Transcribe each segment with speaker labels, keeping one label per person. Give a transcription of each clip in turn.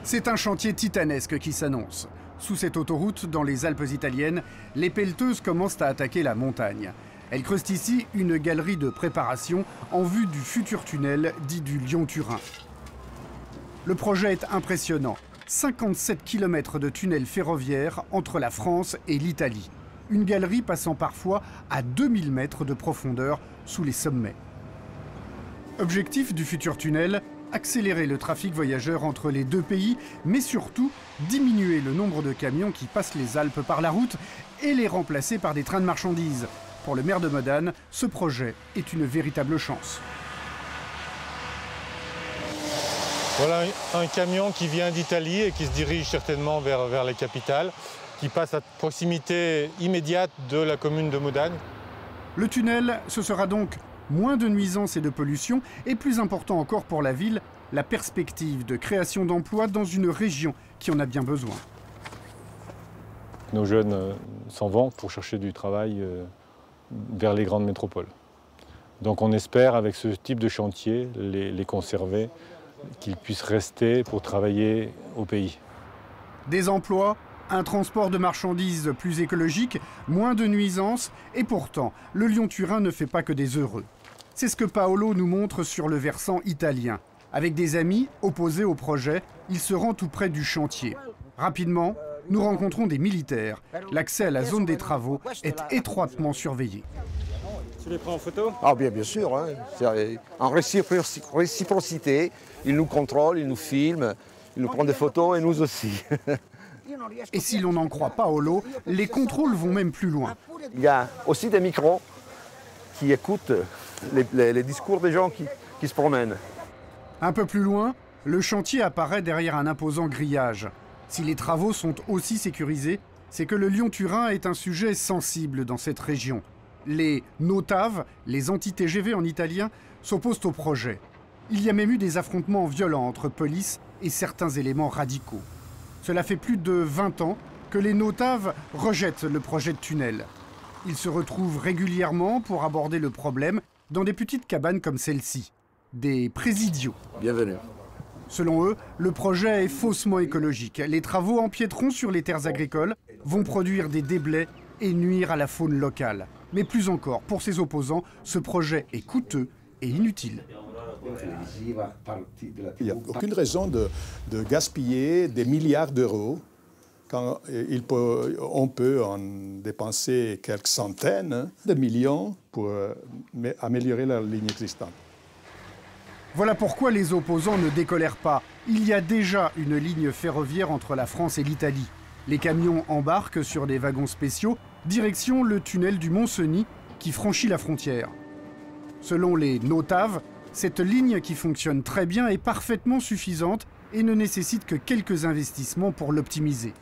Speaker 1: C'est un chantier titanesque qui s'annonce. Sous cette autoroute, dans les Alpes italiennes, les pelleteuses commencent à attaquer la montagne. Elles creusent ici une galerie de préparation en vue du futur tunnel dit du Lyon-Turin. Le projet est impressionnant. 57 km de tunnel ferroviaire entre la France et l'Italie. Une galerie passant parfois à 2000 mètres de profondeur sous les sommets. Objectif du futur tunnel, accélérer le trafic voyageurs entre les deux pays, mais surtout diminuer le nombre de camions qui passent les Alpes par la route et les remplacer par des trains de marchandises. Pour le maire de Modane, ce projet est une véritable chance.
Speaker 2: Voilà un camion qui vient d'Italie et qui se dirige certainement vers la capitale, qui passe à proximité immédiate de la commune de Modane.
Speaker 1: Le tunnel, ce sera donc moins de nuisances et de pollution, et plus important encore pour la ville, la perspective de création d'emplois dans une région qui en a bien besoin.
Speaker 2: Nos jeunes s'en vont pour chercher du travail vers les grandes métropoles. Donc on espère, avec ce type de chantier, les conserver, qu'ils puissent rester pour travailler au pays.
Speaker 1: Des emplois, un transport de marchandises plus écologique, moins de nuisances, et pourtant, le Lyon-Turin ne fait pas que des heureux. C'est ce que Paolo nous montre sur le versant italien. Avec des amis opposés au projet, il se rend tout près du chantier. Rapidement, nous rencontrons des militaires. L'accès à la zone des travaux est étroitement surveillé.
Speaker 3: Tu les prends en photo?
Speaker 4: Ah bien sûr, hein. C'est en réciprocité. Ils nous contrôlent, ils nous filment, ils nous prennent des photos et nous aussi.
Speaker 1: Et si l'on n'en croit Paolo, les contrôles vont même plus loin.
Speaker 4: Il y a aussi des micros qui écoutent les discours des gens qui se promènent.
Speaker 1: Un peu plus loin, le chantier apparaît derrière un imposant grillage. Si les travaux sont aussi sécurisés, c'est que le Lyon-Turin est un sujet sensible dans cette région. Les NOTAV, les anti-TGV en italien, s'opposent au projet. Il y a même eu des affrontements violents entre police et certains éléments radicaux. Cela fait plus de 20 ans que les NOTAV rejettent le projet de tunnel. Ils se retrouvent régulièrement pour aborder le problème dans des petites cabanes comme celle-ci, des présidios.
Speaker 4: Bienvenue.
Speaker 1: Selon eux, le projet est faussement écologique. Les travaux empiéteront sur les terres agricoles, vont produire des déblais et nuire à la faune locale. Mais plus encore, pour ses opposants, ce projet est coûteux et inutile.
Speaker 5: Il n'y a aucune raison de gaspiller des milliards d'euros quand on peut en dépenser quelques centaines de millions pour améliorer la ligne existante.
Speaker 1: Voilà pourquoi les opposants ne décolèrent pas. Il y a déjà une ligne ferroviaire entre la France et l'Italie. Les camions embarquent sur des wagons spéciaux, direction le tunnel du Mont-Cenis qui franchit la frontière. Selon les NOTAV, cette ligne qui fonctionne très bien est parfaitement suffisante et ne nécessite que quelques investissements pour l'optimiser.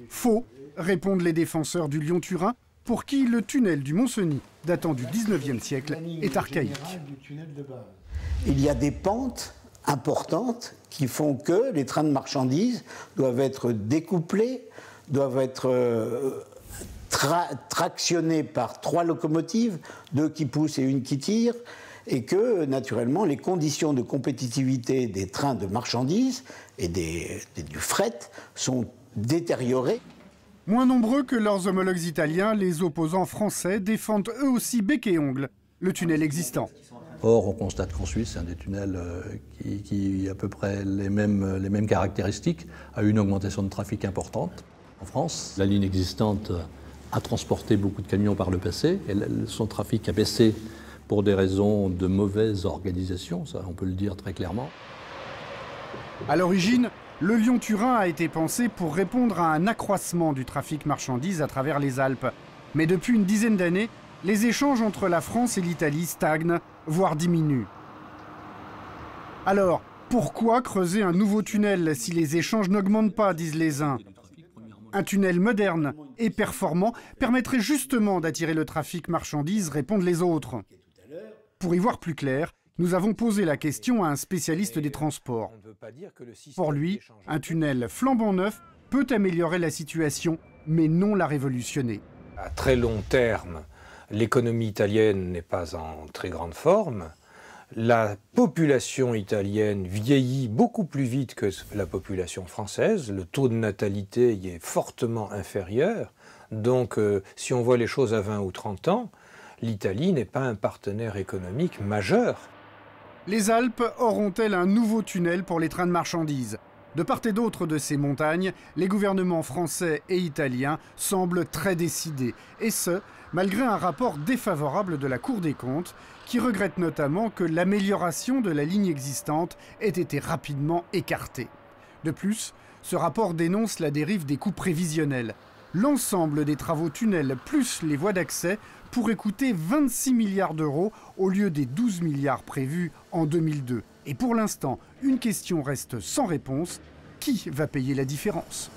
Speaker 1: Faux, répondent les défenseurs du Lyon-Turin, pour qui le tunnel du Mont-Cenis, datant du 19e siècle, est archaïque.
Speaker 6: Il y a des pentes importantes qui font que les trains de marchandises doivent être découplés, doivent être tractionnés par 3 locomotives, 2 qui poussent et 1 qui tire, et que, naturellement, les conditions de compétitivité des trains de marchandises et du fret sont détériorées.
Speaker 1: Moins nombreux que leurs homologues italiens, les opposants français défendent eux aussi bec et ongle le tunnel existant.
Speaker 7: Or, on constate qu'en Suisse, c'est un des tunnels qui a à peu près les mêmes caractéristiques, a eu une augmentation de trafic importante. En France, la ligne existante a transporté beaucoup de camions par le passé, et son trafic a baissé pour des raisons de mauvaise organisation, ça on peut le dire très clairement.
Speaker 1: À l'origine, le Lyon-Turin a été pensé pour répondre à un accroissement du trafic marchandises à travers les Alpes. Mais depuis une dizaine d'années, les échanges entre la France et l'Italie stagnent, voire diminuent. Alors, pourquoi creuser un nouveau tunnel si les échanges n'augmentent pas, disent les uns? Un tunnel moderne et performant permettrait justement d'attirer le trafic marchandises, répondent les autres. Pour y voir plus clair, nous avons posé la question à un spécialiste des transports. Pour lui, un tunnel flambant neuf peut améliorer la situation, mais non la révolutionner.
Speaker 8: À très long terme, l'économie italienne n'est pas en très grande forme. La population italienne vieillit beaucoup plus vite que la population française. Le taux de natalité y est fortement inférieur. Donc, si on voit les choses à 20 ou 30 ans, l'Italie n'est pas un partenaire économique majeur.
Speaker 1: Les Alpes auront-elles un nouveau tunnel pour les trains de marchandises? De part et d'autre de ces montagnes, les gouvernements français et italiens semblent très décidés. Et ce, malgré un rapport défavorable de la Cour des comptes, qui regrette notamment que l'amélioration de la ligne existante ait été rapidement écartée. De plus, ce rapport dénonce la dérive des coûts prévisionnels. L'ensemble des travaux tunnels plus les voies d'accès pourrait coûter 26 milliards d'euros au lieu des 12 milliards prévus en 2002. Et pour l'instant, une question reste sans réponse. Qui va payer la différence ?